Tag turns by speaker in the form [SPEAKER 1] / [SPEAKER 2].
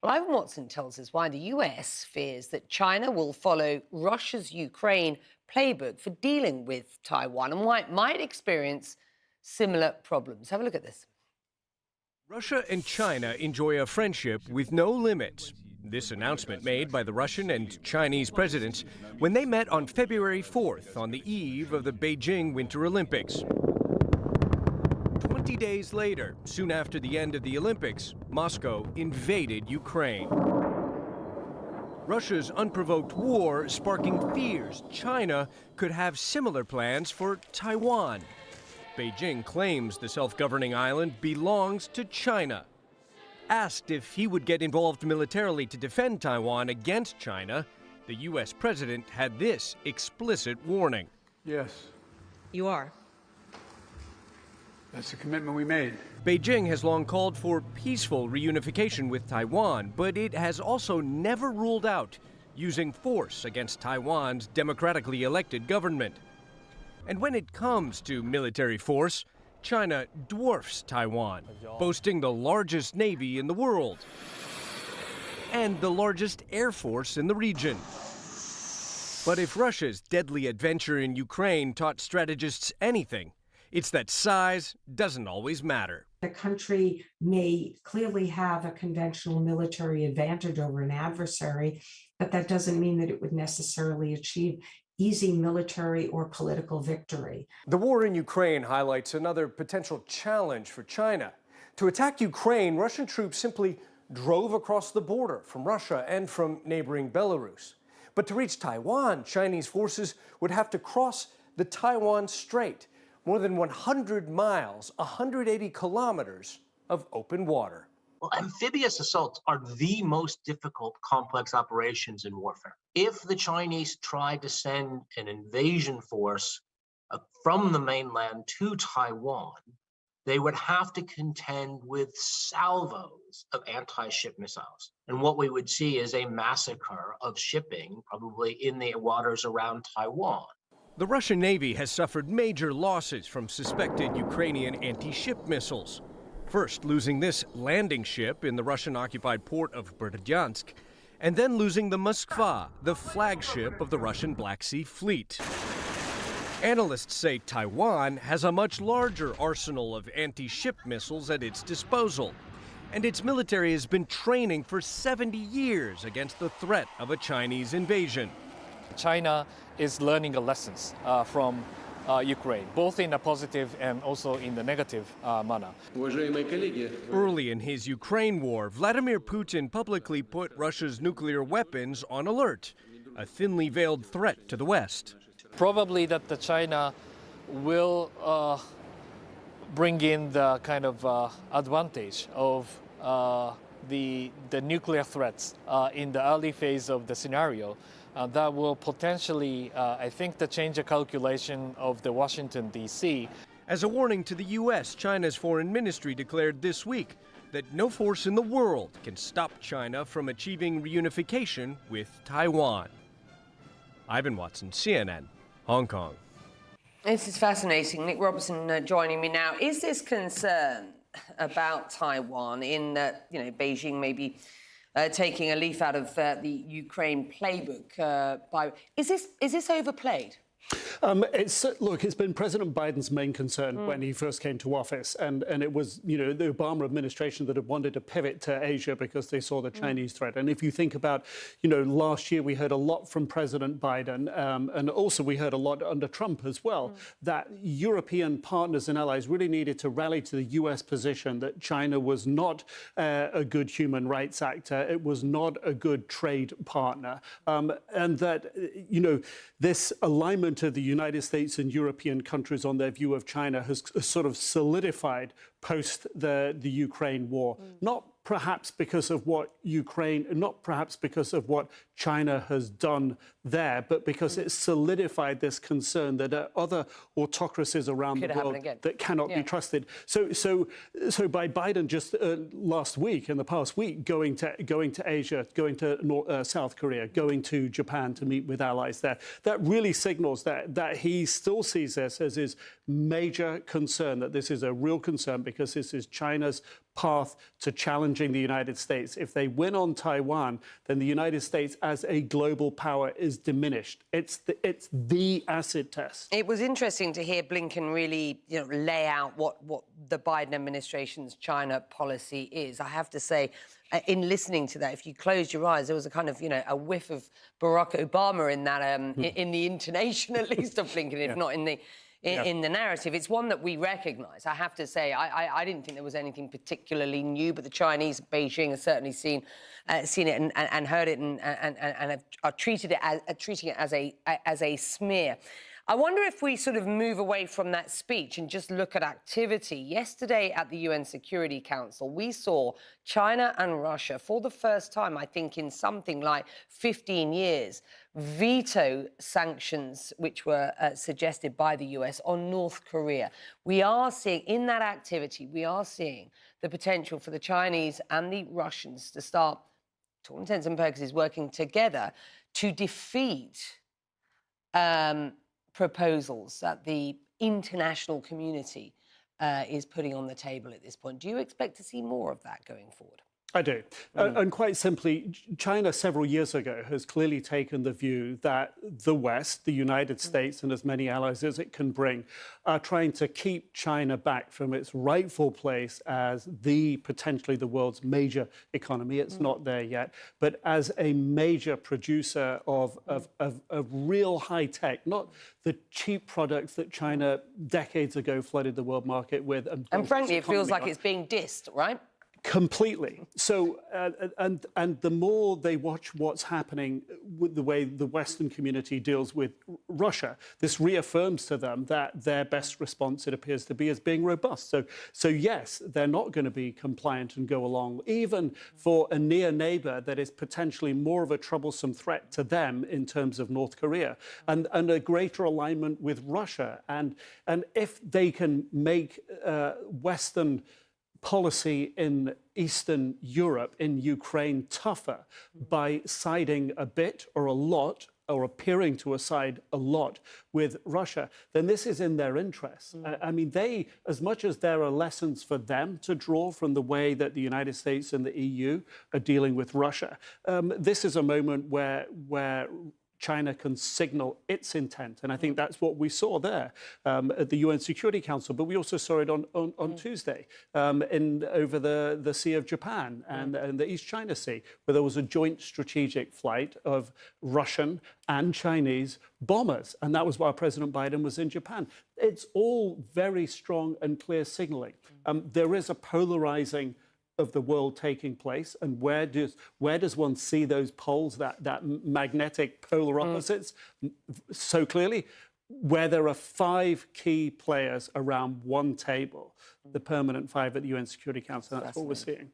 [SPEAKER 1] Well, Ivan Watson tells us why the US fears that China will follow Russia's Ukraine playbook for dealing with Taiwan and why it might experience similar problems. Have a look at this.
[SPEAKER 2] Russia and China enjoy a friendship with no limits. This announcement made by the Russian and Chinese presidents when they met on February 4th on the eve of the Beijing Winter Olympics. 20 days later, soon after the end of the Olympics, Moscow invaded Ukraine. Russia's unprovoked war sparking fears China could have similar plans for Taiwan. Beijing claims the self-governing island belongs to China. Asked if he would get involved militarily to defend Taiwan against China, the U.S. president had this explicit warning.
[SPEAKER 3] Yes.
[SPEAKER 4] You are.
[SPEAKER 3] That's the commitment we made.
[SPEAKER 2] Beijing has long called for peaceful reunification with Taiwan, but it has also never ruled out using force against Taiwan's democratically elected government. And when it comes to military force, China dwarfs Taiwan, boasting the largest navy in the world and the largest air force in the region. But if Russia's deadly adventure in Ukraine taught strategists anything, it's that size doesn't always matter.
[SPEAKER 5] The country may clearly have a conventional military advantage over an adversary, but that doesn't mean that it would necessarily achieve easy military or political victory.
[SPEAKER 2] The war in Ukraine highlights another potential challenge for China. To attack Ukraine, Russian troops simply drove across the border from Russia and from neighboring Belarus. But to reach Taiwan, Chinese forces would have to cross the Taiwan Strait, more than 100 miles, 180 kilometers of open water.
[SPEAKER 6] Well, amphibious assaults are the most difficult complex operations in warfare. If the Chinese tried to send an invasion force from the mainland to Taiwan, they would have to contend with salvos of anti-ship missiles. And what we would see is a massacre of shipping, probably in the waters around Taiwan.
[SPEAKER 2] The Russian Navy has suffered major losses from suspected Ukrainian anti-ship missiles. First losing this landing ship in the Russian-occupied port of Berdyansk, and then losing the Moskva, the flagship of the Russian Black Sea Fleet. Analysts say Taiwan has a much larger arsenal of anti-ship missiles at its disposal, and its military has been training for 70 years against the threat of a Chinese invasion.
[SPEAKER 7] China is learning the lessons from Ukraine, both in a positive and also in the negative manner.
[SPEAKER 2] Early in his Ukraine war, Vladimir Putin publicly put Russia's nuclear weapons on alert, a thinly veiled threat to the West.
[SPEAKER 7] Probably that the China will bring in the kind of advantage of the nuclear threats in the early phase of the scenario. That will potentially, I think, change the calculation of the Washington, D.C.
[SPEAKER 2] As a warning to the U.S., China's foreign ministry declared this week that no force in the world can stop China from achieving reunification with Taiwan. Ivan Watson, CNN, Hong Kong.
[SPEAKER 1] This is fascinating. Nick Robertson joining me now. Is this concern about Taiwan in Beijing maybe taking a leaf out of the Ukraine playbook? Is this overplayed?
[SPEAKER 8] It's been President Biden's main concern when he first came to office, and it was, the Obama administration that had wanted to pivot to Asia because they saw the Chinese threat. And if you think about, last year we heard a lot from President Biden, and also we heard a lot under Trump as well, that European partners and allies really needed to rally to the U.S. position that China was not a good human rights actor, it was not a good trade partner, and that, this alignment of the United States and European countries on their view of China has sort of solidified post the Ukraine war. Not perhaps because of what China has done there, but because it solidified this concern that there are other autocracies around the world that cannot be trusted. So by Biden just last week, in the past week, going to Asia, going to South Korea, going to Japan to meet with allies there, that really signals that he still sees this as his major concern, that this is a real concern because this is China's path to challenging the United States. If they win on Taiwan, then the United States as a global power is diminished. It's the acid test.
[SPEAKER 1] It was interesting to hear Blinken really, lay out what the Biden administration's China policy is. I have to say, in listening to that, if you closed your eyes, there was a kind of, a whiff of Barack Obama in that, in the intonation at least of Blinken, if not in the in the narrative. It's one that we recognise. I have to say, I didn't think there was anything particularly new, but the Chinese, Beijing, have certainly seen it and heard it and are treating it as a smear. I wonder if we sort of move away from that speech and just look at activity. Yesterday at the UN Security Council, we saw China and Russia, for the first time, I think, in something like 15 years, veto sanctions which were suggested by the US on North Korea. We are seeing, in that activity, we are seeing the potential for the Chinese and the Russians to start, to all intents and purposes, working together to defeat proposals that the international community is putting on the table at this point. Do you expect to see more of that going forward?
[SPEAKER 8] I do. And quite simply, China several years ago has clearly taken the view that the West, the United States, and as many allies as it can bring, are trying to keep China back from its rightful place as potentially the world's major economy. It's not there yet, but as a major producer of real high tech, not the cheap products that China decades ago flooded the world market with.
[SPEAKER 1] And frankly, it feels like it's being dissed, right?
[SPEAKER 8] Completely. So, and the more they watch what's happening with the way the Western community deals with Russia, this reaffirms to them that their best response, it appears to be, is being robust. So yes, they're not going to be compliant and go along, even for a near neighbor that is potentially more of a troublesome threat to them in terms of North Korea, and a greater alignment with Russia. And if they can make Western policy in Eastern Europe, in Ukraine, tougher by siding a bit or a lot, or appearing to side a lot with Russia, then this is in their interests. I mean, as much as there are lessons for them to draw from the way that the United States and the EU are dealing with Russia, this is a moment where China can signal its intent. And I think that's what we saw there at the UN Security Council. But we also saw it on Tuesday over the Sea of Japan and the East China Sea, where there was a joint strategic flight of Russian and Chinese bombers. And that was while President Biden was in Japan. It's all very strong and clear signaling. There is a polarizing of the world taking place, and where does one see those poles, that magnetic polar opposites so clearly? Where there are 5 key players around one table, the permanent 5 at the UN Security Council. That's what we're seeing.